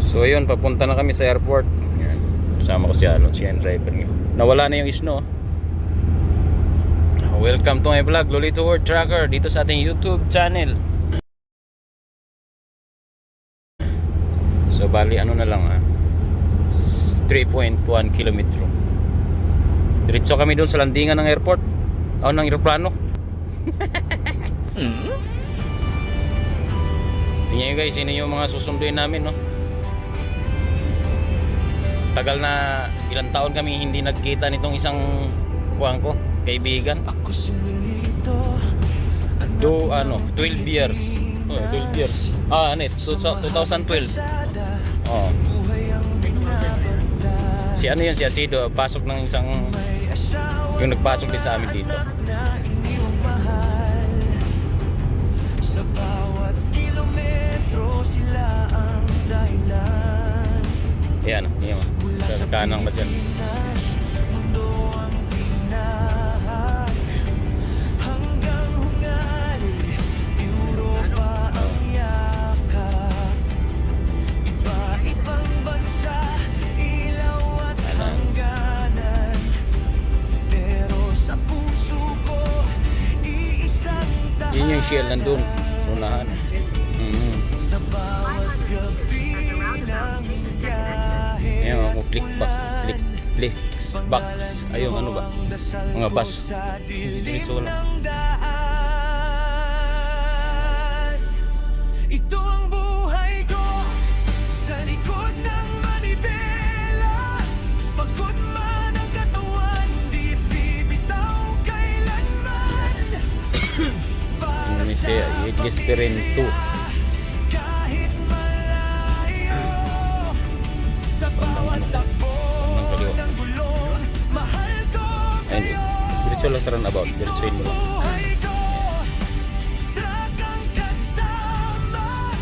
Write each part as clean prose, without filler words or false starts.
So ayun, papunta na kami sa airport. Yan. Kasama ko si yung driver niya. Nawala na yung snow. Welcome to my vlog, Lolito World Tracker, dito sa ating YouTube channel. So bali ano na lang 3.1 kilometro. Diretso kami doon sa landingan ng airport. Ng aeroplano. Tingnan nyo guys, sino yung mga susunduin namin, no? Tagal na, ilang taon kami hindi nagkita nitong isang kuwang ko, kaibigan. 12 years. 12 years. 2012. Oh. Si ano yun, si Asido, pasok ng isang, yung nagpasok din sa amin dito. Yan, yun. Sa kanang ba dyan? Yun yung shell nandun. Unahan. Ayan ako, click box. Ayun, ano ba? Mga bus. Dito lang. Ito ang buhay ko sa likod ng manibela. Pagod man ang katawan, di bibitaw kailanman. Ini siya, i-desperin 2. Kahit malayo, sa bawat takbo ng gulong, mahal ko kayo. Diretso lang sa runabout. Diretsoin mo lang. Buhay ko, tragang kasama,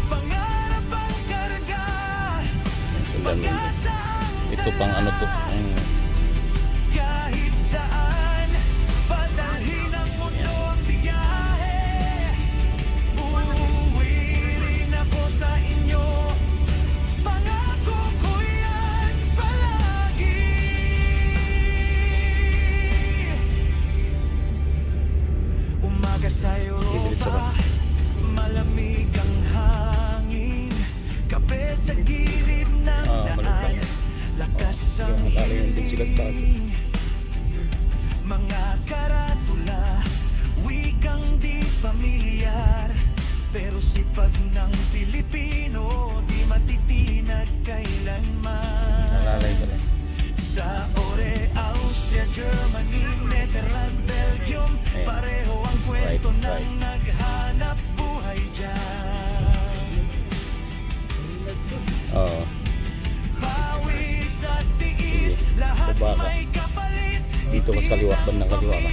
pangarap ang karga. Sundan mo yun. Ito pang ano to. Kahit saan, padalhin ang mundo ang biyahe. Uuwi rin ako sa inyo, pangako ko yan palagi. Umaga sa Europa, malamig ang hangin, kape sa gilid ng daan, lakas ang hiling. Mga karatula, wikang di pamilyar, pero sipag ng Pilipino di matitinag kailanman. Nalalay ko rin. Sa Ore, Austria, Germany, Netherlands, Belgium, pareho ang kwento ng naghanap buhay dyan. Oo. Pawis at tiis, lahat Baba ka. may kapalit. Dito mas kaliwa, bandang kaliwa ka.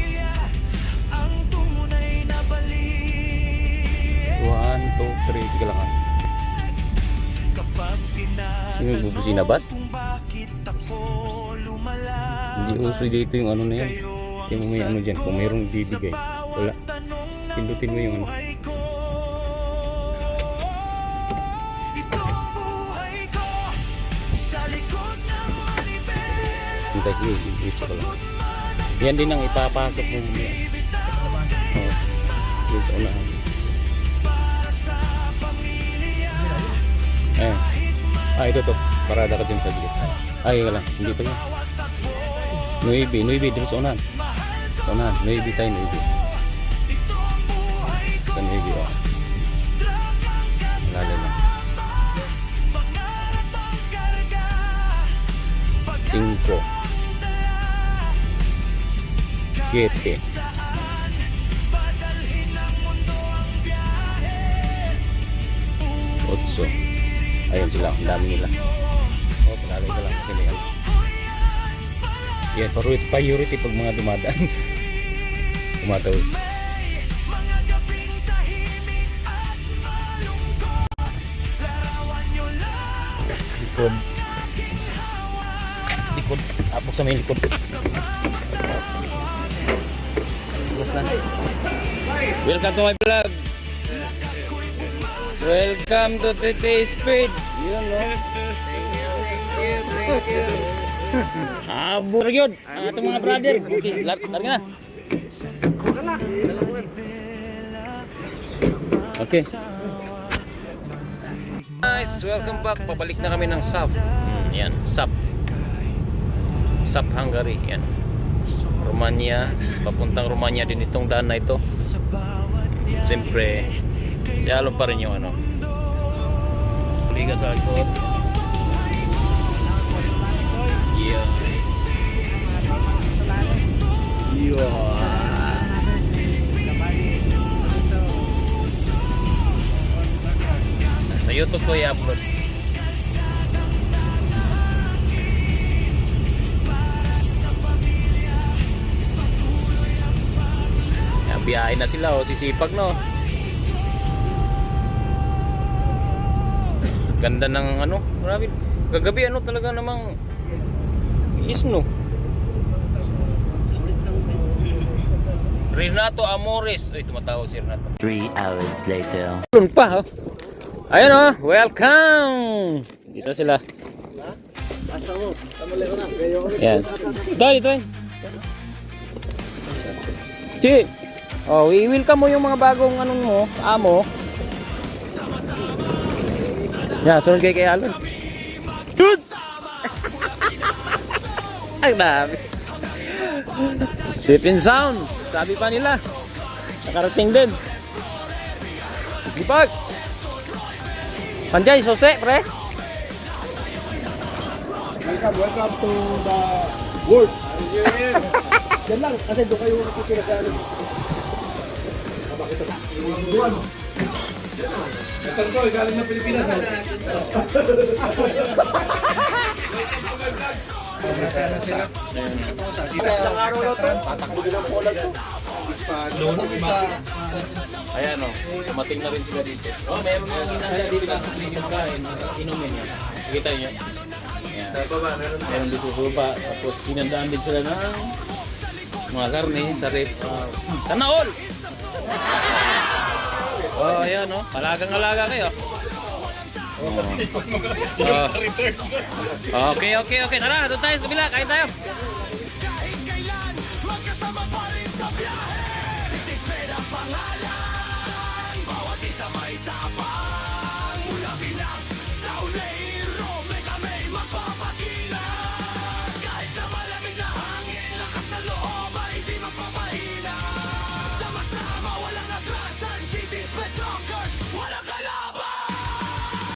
Ang tunay na balik. 1, 2, 3. Sige lang Kapag Yung bubusina bus? kung bakit ako lumalaban, Hindi uso dito yung ano na yan. Yung may ano dyan. Kung mayroong bibigay. Wala. Pindutin mo yung ano. Ito ang buhay ko sa likod ng manibela. Hintay ko yung dito ko lang. Yan din ang ipapasok mo mamaya. Oo. Dito sa unahan. Para sa pamilya, Ayan. Ito to. Parada ka dyan sa gilid. Ka lang. Hindi pa yan. Nuibi. Dito sa unahan. Sa unahan. Nuibi tayo, Nuibi. Sa Nuibi, oh. Lalo lang. 5 7 8. Ayun sila, ang dami nila. Palalay ka lang kasi may ano. Yan, priority pag mga dumadaan. Tumatawid. mga gabing tahimik at malungkot, larawan nyo lang. Likod. Apok sa may likod. Welcome to my vlog. Welcome to Tete Speed. Yun, no? Abur yun. Ang atong mga brother. Okay, lari na. Okay. Guys, welcome back. Pabalik na kami ng SAP. Yan, SAP. SAP Hungary. Yan. Romania. Papuntang Romania din itong daan na ito. Siyempre, siyalo pa rin yung ano. Liga sa likod. Yeah. Sa YouTube ko i-upload. Yan, biyahe na sila o, sisipag no. Ganda ng ano, marami. Kagabi ano talaga namang isno. Renato Amores. Ay, tumatawag si Renato. 3 hours later. Doon pa, oh. Ayun, oh. Welcome! Dito sila. Yan. Dito, eh. Chi! Oh, i-welcome mo yung mga bagong anong mo, amo. Yan, sunod kay Alon. Dude! Ang dami. Sip and sound. Sabi pa nila. Nakarating din. Gipag. Panjay, sose, pre. Welcome to the world. Yan lang, kasi doon kayo nakikilagalo. Ito ko, galing na Pilipinas. Isang araw na to, tatakbo din ang polag to. Ayan o, dumating na rin sila dito. Oh, meron nga ginagawa dito ng supling yung kain. Inumin yan. Nakita nyo? Ayan. Sa baba, Meron dito sa baba. Tapos sinandaan din sila ng mga karne sa rep. Tanaol! Oh, ayan o. Alagang-alaga kayo. Okay. Tara, doon tayo sa kabila. Kain tayo.